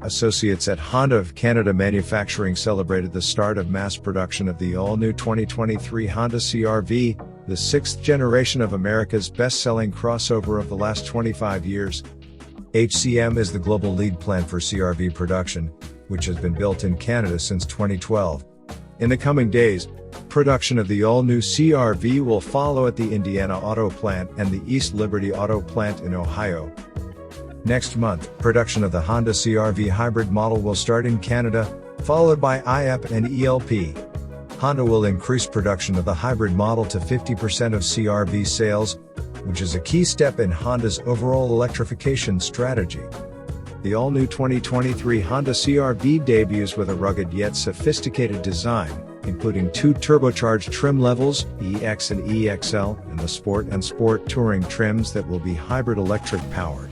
Associates at Honda of Canada Manufacturing celebrated the start of mass production of the all-new 2023 Honda CR-V, the sixth generation of America's best-selling crossover of the last 25 years. HCM is the global lead plant for CR-V production, which has been built in Canada since 2012. In the coming days, production of the all-new CR-V will follow at the Indiana Auto Plant and the East Liberty Auto Plant in Ohio. Next month, production of the Honda CR-V hybrid model will start in Canada, followed by IAP and ELP. Honda will increase production of the hybrid model to 50% of CR-V sales, which is a key step in Honda's overall electrification strategy. The all-new 2023 Honda CR-V debuts with a rugged yet sophisticated design, including two turbocharged trim levels, EX and EXL, and the Sport and Sport Touring trims that will be hybrid electric powered.